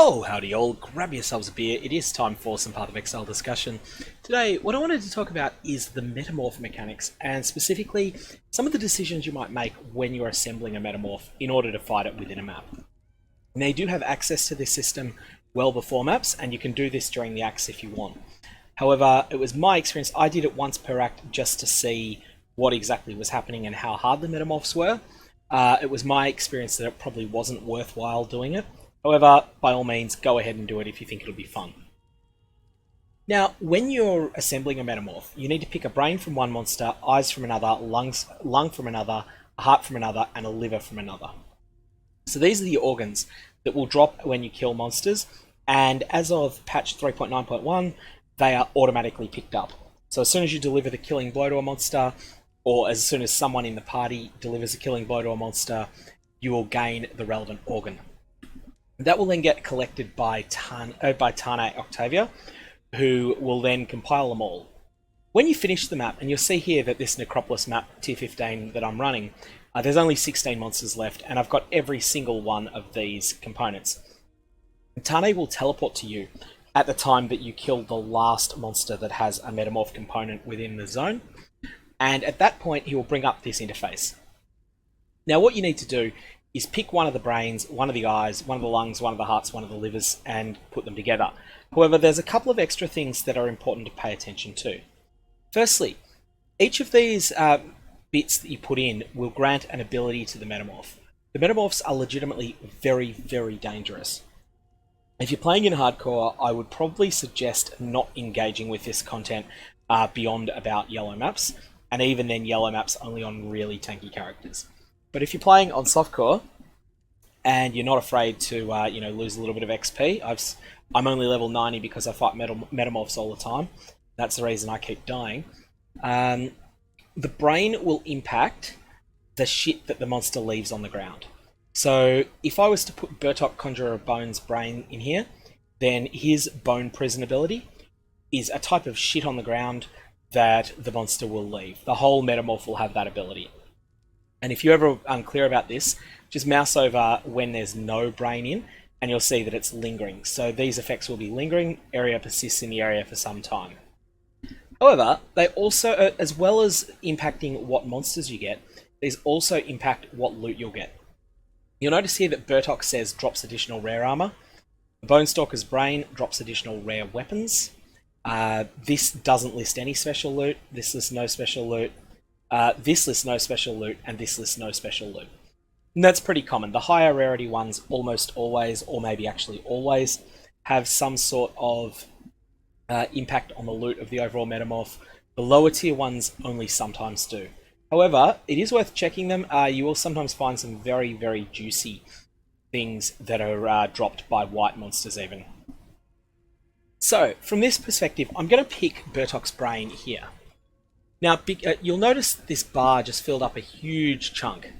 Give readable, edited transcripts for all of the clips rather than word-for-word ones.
Oh, howdy all, grab yourselves a beer, it is time for some Path of Exile discussion. Today, what I wanted to talk about is the Metamorph mechanics, and specifically, some of the decisions you might make when you're assembling a Metamorph in order to fight it within a map. Now, you do have access to this system well before maps, and you can do this during the acts if you want. However, it was my experience, I did it once per act just to see what exactly was happening and how hard the Metamorphs were. It was my experience that it probably wasn't worthwhile doing it. However, by all means, go ahead and do it if you think it'll be fun. Now, when you're assembling a Metamorph, you need to pick a brain from one monster, eyes from another, lung from another, a heart from another, and a liver from another. So these are the organs that will drop when you kill monsters, and as of patch 3.9.1, they are automatically picked up. So as soon as you deliver the killing blow to a monster, or as soon as someone in the party delivers a killing blow to a monster, you will gain the relevant organ. That will then get collected by Tane Octavia, who will then compile them all. When you finish the map, and you'll see here that this Necropolis map, tier 15, that I'm running, there's only 16 monsters left, and I've got every single one of these components. Tane will teleport to you at the time that you kill the last monster that has a Metamorph component within the zone, and at that point he will bring up this interface. Now what you need to do is pick one of the brains, one of the eyes, one of the lungs, one of the hearts, one of the livers, and put them together. However, there's a couple of extra things that are important to pay attention to. Firstly, each of these bits that you put in will grant an ability to the Metamorph. The Metamorphs are legitimately very, very dangerous. If you're playing in hardcore, I would probably suggest not engaging with this content beyond about yellow maps, and even then yellow maps only on really tanky characters. But if you're playing on softcore and you're not afraid to lose a little bit of XP, I'm only level 90 because I fight Metamorphs all the time. That's the reason I keep dying. The brain will impact the shit that the monster leaves on the ground. So if I was to put Bertok Conjurer of Bones' brain in here, then his Bone Prison ability is a type of shit on the ground that the monster will leave. The whole Metamorph will have that ability. And if you're ever unclear about this, just mouse over when there's no brain in, and you'll see that it's lingering. So these effects will be lingering, area persists in the area for some time. However, they also, as well as impacting what monsters you get, these also impact what loot you'll get. You'll notice here that Bertok says drops additional rare armor. The Bonestalker's brain drops additional rare weapons. This doesn't list any special loot. This lists no special loot. This lists no special loot, and this lists no special loot. And that's pretty common. The higher rarity ones almost always, or maybe actually always, have some sort of impact on the loot of the overall Metamorph. The lower tier ones only sometimes do. However, it is worth checking them. You will sometimes find some very, very juicy things that are dropped by white monsters even. So, from this perspective, I'm going to pick Bertok's brain here. Now, you'll notice this bar just filled up a huge chunk.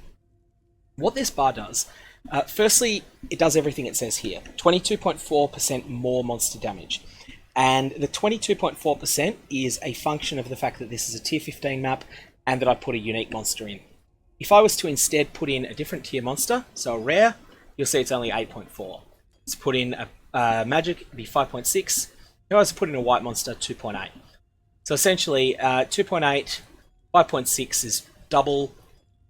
What this bar does, firstly, it does everything it says here. 22.4% more monster damage. And the 22.4% is a function of the fact that this is a tier 15 map and that I put a unique monster in. If I was to instead put in a different tier monster, so a rare, you'll see it's only 8.4. Let's put in a magic, it'd be 5.6. If I was to put in a white monster, 2.8. So essentially, 2.8, 5.6 is double,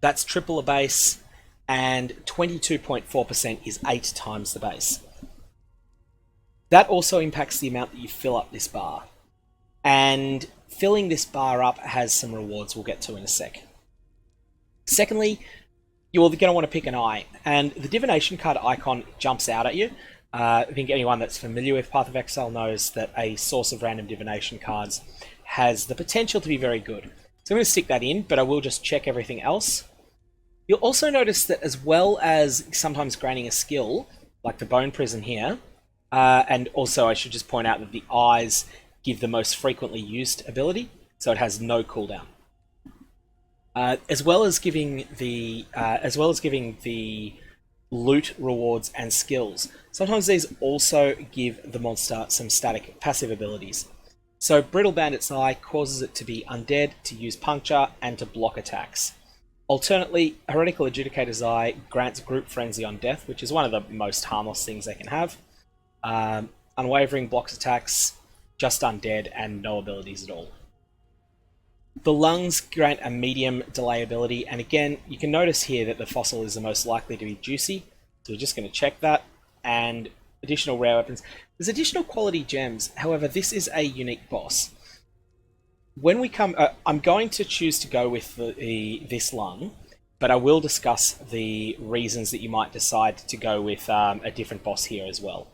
that's triple a base, and 22.4% is 8 times the base. That also impacts the amount that you fill up this bar. And filling this bar up has some rewards we'll get to in a sec. Secondly, you're going to want to pick an eye, and the divination card icon jumps out at you. I think anyone that's familiar with Path of Exile knows that a source of random divination cards has the potential to be very good. So I'm going to stick that in, but I will just check everything else. You'll also notice that as well as sometimes granting a skill, like the Bone Prison here, and also I should just point out that the eyes give the most frequently used ability, so it has no cooldown. As well as giving the loot rewards and skills, sometimes these also give the monster some static passive abilities. So Brittle Bandit's Eye causes it to be undead, to use puncture, and to block attacks. Alternately, Heretical Adjudicator's Eye grants Group Frenzy on death, which is one of the most harmless things they can have. Unwavering blocks attacks, just undead, and no abilities at all. The lungs grant a medium delay ability, and again, you can notice here that the fossil is the most likely to be juicy, so we're just going to check that. And additional rare weapons. There's additional quality gems, however, this is a unique boss. When we come, I'm going to choose to go with this lung, but I will discuss the reasons that you might decide to go with a different boss here as well.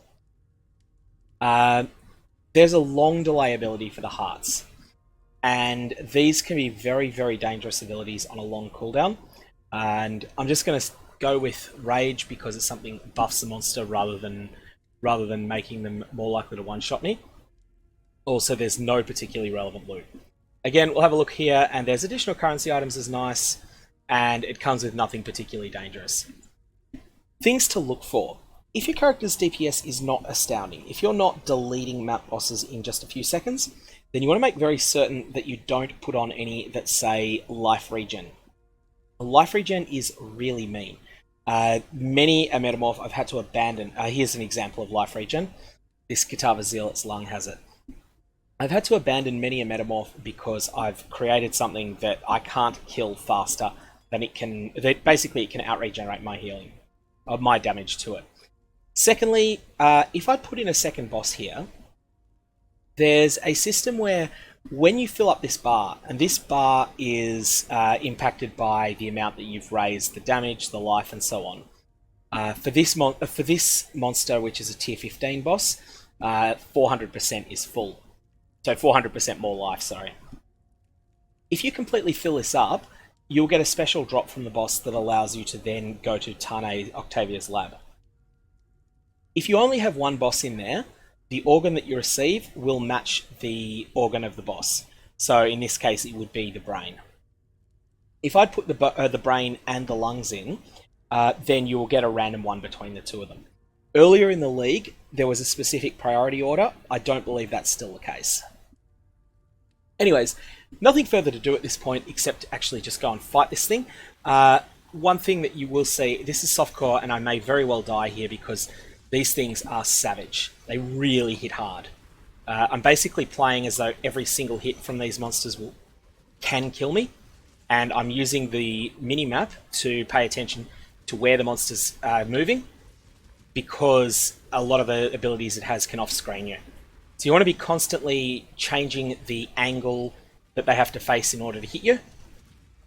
There's a long delay ability for the hearts, and these can be very, very dangerous abilities on a long cooldown. And I'm just going to go with Rage because it's something that buffs the monster rather than making them more likely to one-shot me. Also, there's no particularly relevant loot. Again, we'll have a look here, and there's additional currency items is nice, and it comes with nothing particularly dangerous. Things to look for. If your character's DPS is not astounding, if you're not deleting map bosses in just a few seconds, then you want to make very certain that you don't put on any that say life regen. Life regen is really mean. Many a Metamorph I've had to abandon. Here's an example of life regen. This Kitava Zealot's lung has it. I've had to abandon many a Metamorph because I've created something that I can't kill faster than it can. That basically, it can out-regenerate my healing, or my damage to it. Secondly, if I put in a second boss here, there's a system where when you fill up this bar, and this bar is impacted by the amount that you've raised, the damage, the life, and so on. For this monster, which is a tier 15 boss, 400% is full. So 400% more life, sorry. If you completely fill this up, you'll get a special drop from the boss that allows you to then go to Tane Octavia's lab. If you only have one boss in there, the organ that you receive will match the organ of the boss. So in this case, it would be the brain. If I'd put the brain and the lungs in, then you will get a random one between the two of them. Earlier in the league, there was a specific priority order. I don't believe that's still the case. Anyways, nothing further to do at this point except actually just go and fight this thing. One thing that you will see, this is softcore, and I may very well die here because these things are savage. They really hit hard. I'm basically playing as though every single hit from these monsters can kill me, and I'm using the mini-map to pay attention to where the monster's moving, because a lot of the abilities it has can off-screen you. So you want to be constantly changing the angle that they have to face in order to hit you.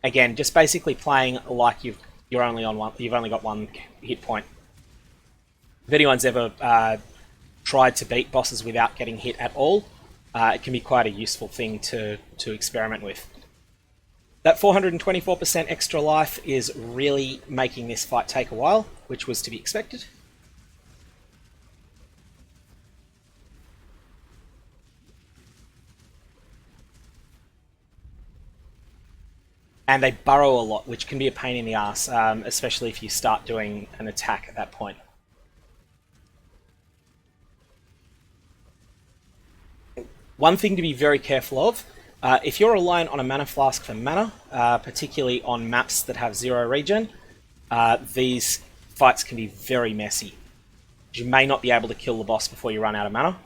Again, just basically playing like you've only got one hit point. If anyone's ever tried to beat bosses without getting hit at all, it can be quite a useful thing to experiment with. That 424% extra life is really making this fight take a while, which was to be expected. And they burrow a lot, which can be a pain in the ass, especially if you start doing an attack at that point. One thing to be very careful of, if you're reliant on a mana flask for mana, particularly on maps that have 0 regen, these fights can be very messy. You may not be able to kill the boss before you run out of mana.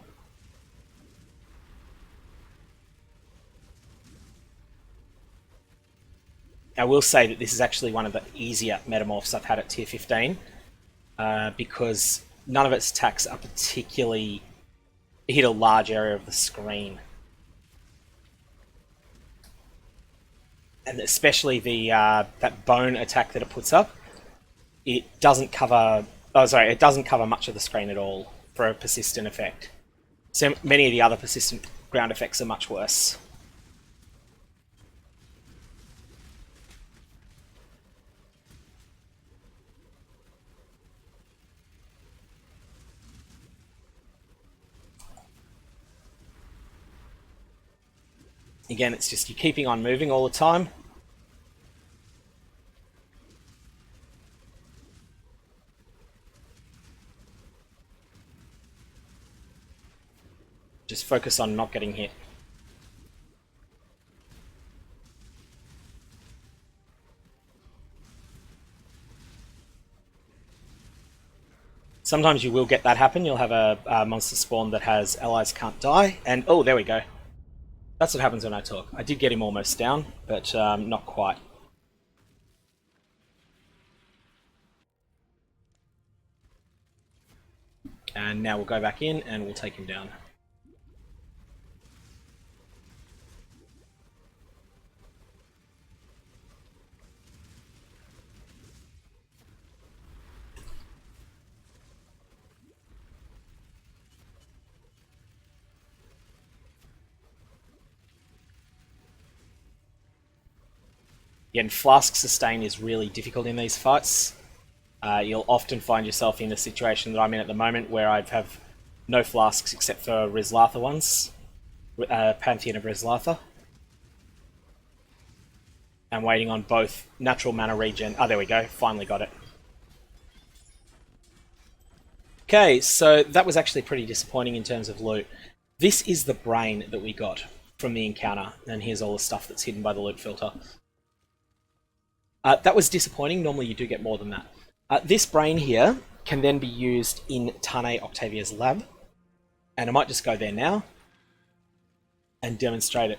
I will say that this is actually one of the easier Metamorphs I've had at tier 15, because none of its attacks are particularly hit a large area of the screen. And especially the that bone attack that it puts up, it doesn't cover. Oh, sorry, it doesn't cover much of the screen at all for a persistent effect. So many of the other persistent ground effects are much worse. Again, it's just you keeping on moving all the time. Just focus on not getting hit. Sometimes you will get that happen. You'll have a monster spawn that has allies can't die, and oh, there we go. That's what happens when I talk. I did get him almost down, but not quite. And now we'll go back in and we'll take him down. Again, Flask Sustain is really difficult in these fights. You'll often find yourself in the situation that I'm in at the moment where I have no flasks except for Rizlatha ones. Pantheon of Rizlatha. I'm waiting on both natural mana regen. Oh, there we go. Finally got it. Okay, so that was actually pretty disappointing in terms of loot. This is the brain that we got from the encounter, and here's all the stuff that's hidden by the loot filter. That was disappointing. Normally you do get more than that. This brain here can then be used in Tane Octavia's lab, and I might just go there now and demonstrate it.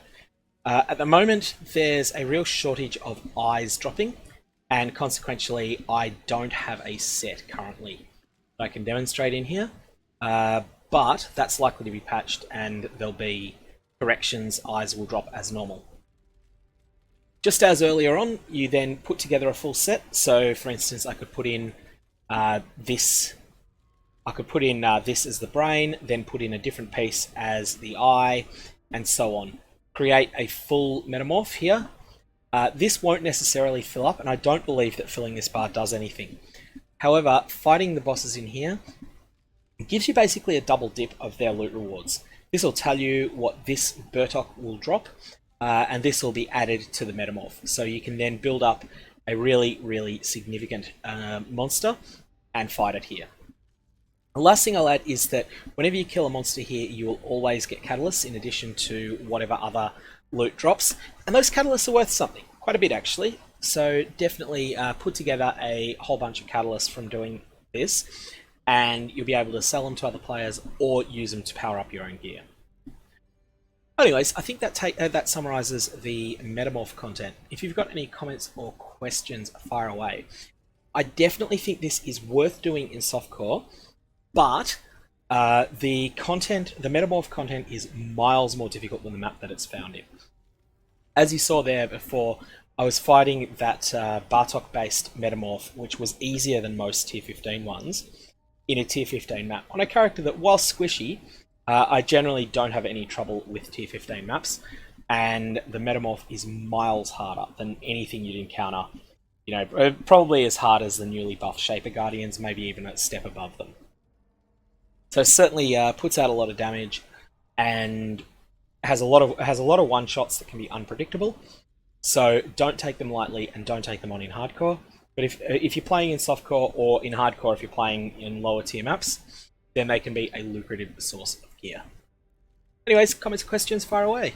At the moment, there's a real shortage of eyes dropping, and consequently, I don't have a set currently that I can demonstrate in here, but that's likely to be patched, and there'll be corrections. Eyes will drop as normal. Just as earlier on, you then put together a full set. So, for instance, I could put in this. I could put in this as the brain, then put in a different piece as the eye, and so on. Create a full metamorph here. This won't necessarily fill up, and I don't believe that filling this bar does anything. However, fighting the bosses in here gives you basically a double dip of their loot rewards. This will tell you what this Burtok will drop, and this will be added to the metamorph. So you can then build up a really, really significant monster and fight it here. The last thing I'll add is that whenever you kill a monster here, you will always get catalysts in addition to whatever other loot drops. And those catalysts are worth something, quite a bit actually. So definitely put together a whole bunch of catalysts from doing this, and you'll be able to sell them to other players or use them to power up your own gear. Anyways, I think that summarizes the Metamorph content. If you've got any comments or questions, fire away. I definitely think this is worth doing in softcore, but the Metamorph content is miles more difficult than the map that it's found in. As you saw there before, I was fighting that Bartok-based Metamorph, which was easier than most Tier 15 ones, in a Tier 15 map, on a character that, while squishy, I generally don't have any trouble with Tier 15 maps, and the Metamorph is miles harder than anything you'd encounter. You know, probably as hard as the newly buffed Shaper Guardians, maybe even a step above them. So certainly puts out a lot of damage, and has a lot of one shots that can be unpredictable. So don't take them lightly, and don't take them on in hardcore. But if you're playing in softcore, or in hardcore if you're playing in lower tier maps, then they can be a lucrative source of gear. Anyways, comments, questions, fire away.